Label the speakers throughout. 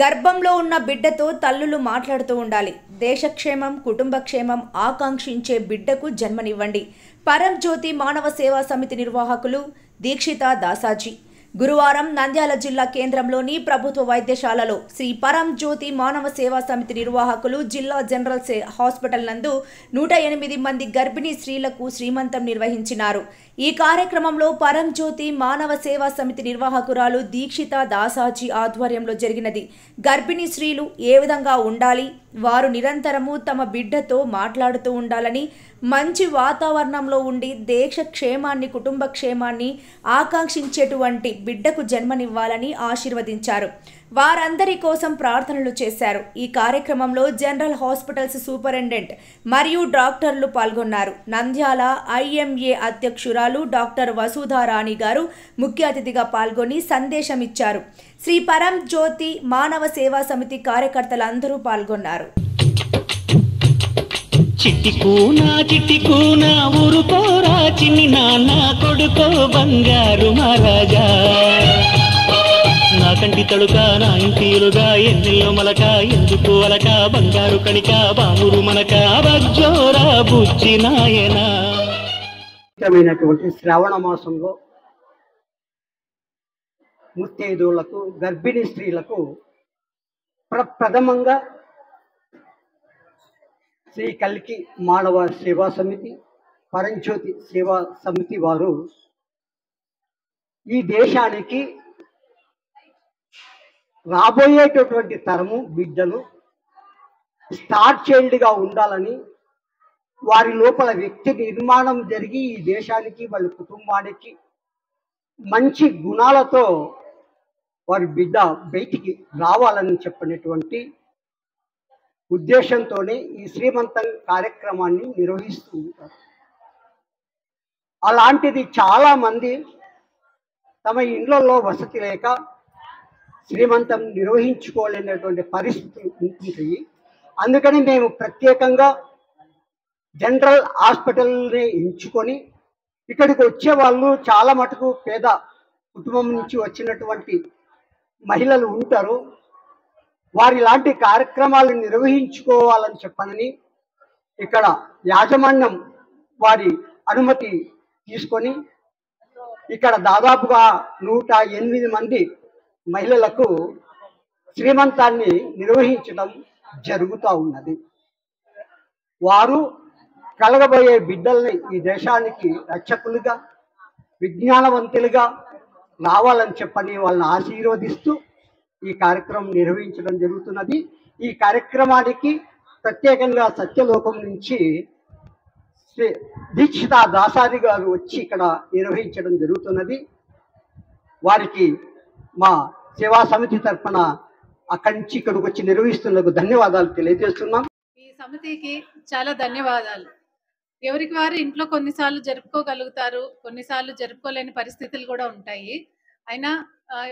Speaker 1: గర్భంలో ఉన్న బిడ్డతో తల్లులు మాట్లాడుతూ ఉండాలి. దేశక్షేమం, కుటుంబ క్షేమం ఆకాంక్షించే బిడ్డకు జన్మనివ్వండి. పరంజ్యోతి మానవ సేవా సమితి నిర్వాహకులు దీక్షిత దాసాజీ గురువారం నంద్యాల జిల్లా కేంద్రంలోని ప్రభుత్వ వైద్యశాలలో శ్రీ పరంజ్యోతి మానవ సేవా సమితి నిర్వాహకులు జిల్లా జనరల్ హాస్పిటల్ నందు 108 మంది గర్భిణీ స్త్రీలకు శ్రీమంతం నిర్వహించినారు. ఈ కార్యక్రమంలో పరంజ్యోతి మానవ సేవా సమితి నిర్వాహకురాలు దీక్షిత దాసాజీ ఆధ్వర్యంలో జరిగినది. గర్భిణీ స్త్రీలు ఏ విధంగా ఉండాలి, వారు నిరంతరము తమ బిడ్డతో మాట్లాడుతూ ఉండాలని, మంచి వాతావరణంలో ఉండి దేశ క్షేమాన్ని, కుటుంబ క్షేమాన్ని ఆకాంక్షించేటువంటి బిడ్డకు జన్మనివ్వాలని ఆశీర్వదించారు. వారందరి కోసం ప్రార్థనలు చేశారు. ఈ కార్యక్రమంలో జనరల్ హాస్పిటల్స్ సూపరింటెండెంట్ మరియు డాక్టర్లు పాల్గొన్నారు. నంద్యాల IMA అధ్యక్షురాలు డాక్టర్ వసుధారాణి గారు ముఖ్య అతిథిగా పాల్గొని సందేశం ఇచ్చారు. శ్రీ పరంజ్యోతి మానవ సేవా సమితి కార్యకర్తలందరూ పాల్గొన్నారు.
Speaker 2: చిట్టికూనా ఊరుకోరా చిన్ని నాన్న కొడుకో బంగారు మహారాజా, నా కంటి తడుక నా ఇంటిలుగా ఎన్నెల్లో మలక ఎందుకు అలక బంగారు కణిక బామురు మనక బజ్జోరా బుజ్జి నాయనా.
Speaker 3: శ్రావణ మాసంలో ముత్తైదువులకు, గర్భిణీ స్త్రీలకు ప్రథమంగా శ్రీ కల్కి మానవ సేవా సమితి, పరంజ్యోతి సేవా సమితి వారు ఈ దేశానికి రాబోయేటటువంటి తరము బిడ్డలు స్టార్ చైల్డ్గా ఉండాలని, వారి లోపల వ్యక్తి నిర్మాణం జరిగి ఈ దేశానికి, వాళ్ళ కుటుంబానికి మంచి గుణాలతో వారి బిడ్డ బయటికి రావాలని చెప్పినటువంటి ఉద్దేశంతోనే ఈ శ్రీమంతం కార్యక్రమాన్ని నిర్వహిస్తూ ఉంటారు. అలాంటిది చాలామంది తమ ఇళ్లలో వసతి లేక శ్రీమంతం నిర్వహించుకోలేనటువంటి పరిస్థితులు ఉంటుంటాయి. అందుకని మేము ప్రత్యేకంగా జనరల్ హాస్పిటల్ని ఎంచుకొని ఇక్కడికి వచ్చే వాళ్ళు చాలా మటుకు పేద కుటుంబం నుంచి వచ్చినటువంటి మహిళలు ఉంటారు. వారి లాంటి కార్యక్రమాలు నిర్వహించుకోవాలని చెప్పనని ఇక్కడ యాజమాన్యం వారి అనుమతి తీసుకొని ఇక్కడ దాదాపుగా 108 మంది మహిళలకు శ్రీమంతాన్ని నిర్వహించడం జరుగుతూ ఉన్నది. వారు కలగబోయే బిడ్డల్ని ఈ దేశానికి రక్షకులుగా, విజ్ఞానవంతులుగా రావాలని చెప్పని వాళ్ళని ఆశీర్వదిస్తూ ఈ కార్యక్రమం నిర్వహించడం జరుగుతున్నది. ఈ కార్యక్రమానికి ప్రత్యేకంగా సత్యలోకం నుంచి శ్రీ దీక్షిత దాసారి గారు వచ్చి ఇక్కడ నిర్వహించడం జరుగుతున్నది. వారికి మా సేవా సమితి తరఫున అక్కడి నుంచి ఇక్కడికి వచ్చి నిర్వహిస్తున్నందుకు ధన్యవాదాలు తెలియజేస్తున్నాం.
Speaker 4: ఈ సమితికి చాలా ధన్యవాదాలు. ఎవరికి వారు ఇంట్లో కొన్నిసార్లు జరుపుకోగలుగుతారు, కొన్నిసార్లు జరుపుకోలేని పరిస్థితులు కూడా ఉంటాయి. అయినా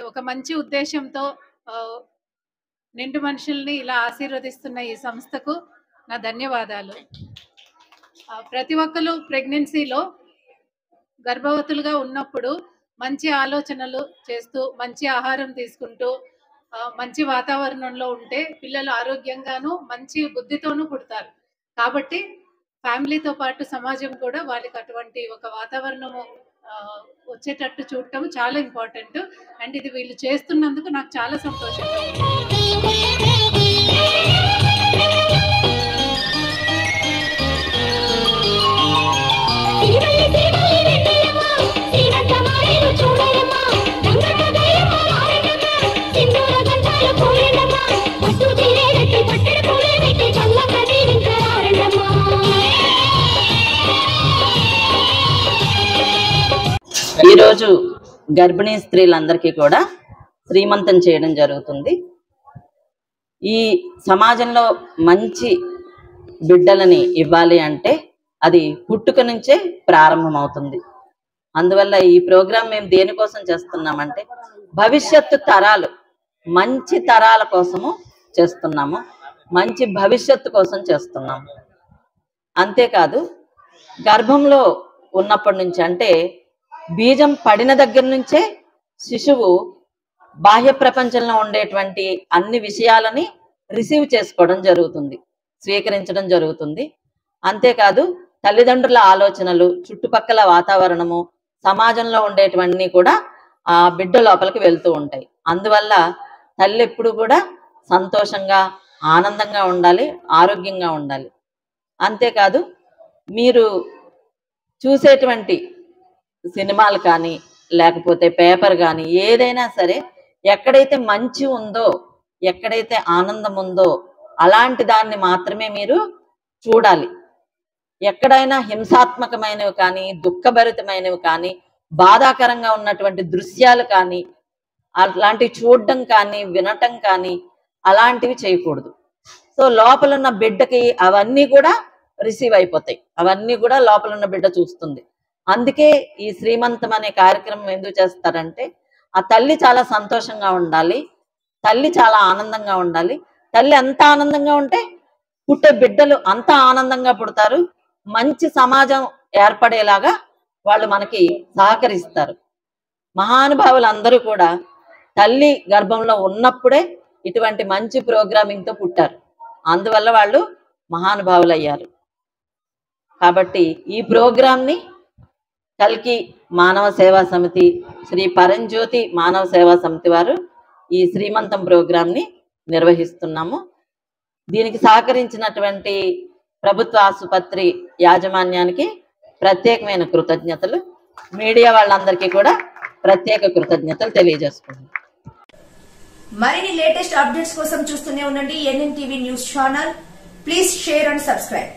Speaker 4: ఒక మంచి ఉద్దేశంతో నిండు మనుషుల్ని ఇలా ఆశీర్వదిస్తున్న ఈ సంస్థకు నా ధన్యవాదాలు. ప్రతి ఒక్కరు ప్రెగ్నెన్సీలో గర్భవతులుగా ఉన్నప్పుడు మంచి ఆలోచనలు చేస్తూ, మంచి ఆహారం తీసుకుంటూ, మంచి వాతావరణంలో ఉంటే పిల్లలు ఆరోగ్యంగాను మంచి బుద్ధితోనూ పుడతారు. కాబట్టి ఫ్యామిలీతో పాటు సమాజం కూడా వాళ్ళకి అటువంటి ఒక వాతావరణము వచ్చేటట్టు చూడటం చాలా ఇంపార్టెంట్. అండ్ ఇది వీళ్ళు చేస్తున్నందుకు నాకు చాలా సంతోషంగా ఉంది.
Speaker 5: ఈరోజు గర్భిణీ స్త్రీలందరికీ కూడా శ్రీమంతం చేయడం జరుగుతుంది. ఈ సమాజంలో మంచి బిడ్డలని ఇవ్వాలి అంటే అది పుట్టుక నుంచే ప్రారంభమవుతుంది. అందువల్ల ఈ ప్రోగ్రాం మేము దేనికోసం చేస్తున్నామంటే భవిష్యత్తు తరాలు, మంచి తరాల కోసము చేస్తున్నాము, మంచి భవిష్యత్తు కోసం చేస్తున్నాము. అంతేకాదు గర్భంలో ఉన్నప్పటి నుంచి, అంటే బీజం పడిన దగ్గర నుంచే శిశువు బాహ్య ప్రపంచంలో ఉండేటువంటి అన్ని విషయాలని రిసీవ్ చేసుకోవడం జరుగుతుంది, స్వీకరించడం జరుగుతుంది. అంతేకాదు తల్లిదండ్రుల ఆలోచనలు, చుట్టుపక్కల వాతావరణము, సమాజంలో ఉండేటివన్నీ కూడా ఆ బిడ్డ లోపలికి వెళ్తూ ఉంటాయి. అందువల్ల తల్లి ఎప్పుడు కూడా సంతోషంగా, ఆనందంగా ఉండాలి, ఆరోగ్యంగా ఉండాలి. అంతేకాదు మీరు చూసేటువంటి సినిమాలు కానీ లేకపోతే పేపర్ కానీ ఏదైనా సరే ఎక్కడైతే మంచి ఉందో, ఎక్కడైతే ఆనందం ఉందో అలాంటి దాన్ని మాత్రమే మీరు చూడాలి. ఎక్కడైనా హింసాత్మకమైనవి కానీ, దుఃఖభరితమైనవి కానీ, బాధాకరంగా ఉన్నటువంటి దృశ్యాలు కానీ అలాంటివి చూడడం కానీ, వినటం కానీ అలాంటివి చేయకూడదు. సో లోపల ఉన్న బిడ్డకి అవన్నీ కూడా రిసీవ్ అయిపోతాయి, అవన్నీ కూడా లోపల ఉన్న బిడ్డ చూస్తుంది. అందుకే ఈ శ్రీమంతం అనే కార్యక్రమం ఎందుకు చేస్తారంటే ఆ తల్లి చాలా సంతోషంగా ఉండాలి, తల్లి చాలా ఆనందంగా ఉండాలి. తల్లి ఎంత ఆనందంగా ఉంటే పుట్టే బిడ్డలు అంత ఆనందంగా పుడతారు, మంచి సమాజం ఏర్పడేలాగా వాళ్ళు మనకి సహకరిస్తారు. మహానుభావులందరూ కూడా తల్లి గర్భంలో ఉన్నప్పుడే ఇటువంటి మంచి ప్రోగ్రామింగ్తో పుట్టారు, అందువల్ల వాళ్ళు మహానుభావులు అయ్యారు. కాబట్టి ఈ ప్రోగ్రాంని కల్కి మానవ సేవా సమితి, శ్రీ పరంజ్యోతి మానవ సేవా సమితి వారు ఈ శ్రీమంతం ప్రోగ్రాంని నిర్వహిస్తున్నాము. దీనికి సహకరించినటువంటి ప్రభుత్వ ఆసుపత్రి యాజమాన్యానికి ప్రత్యేకమైన కృతజ్ఞతలు, మీడియా వాళ్ళందరికీ కూడా ప్రత్యేక కృతజ్ఞతలు తెలియజేసుకుంటున్నాం.
Speaker 1: మరిన్ని లేటెస్ట్ అప్డేట్స్ కోసం చూస్తూనే ఉండండి NNTV news channel. Please share and subscribe.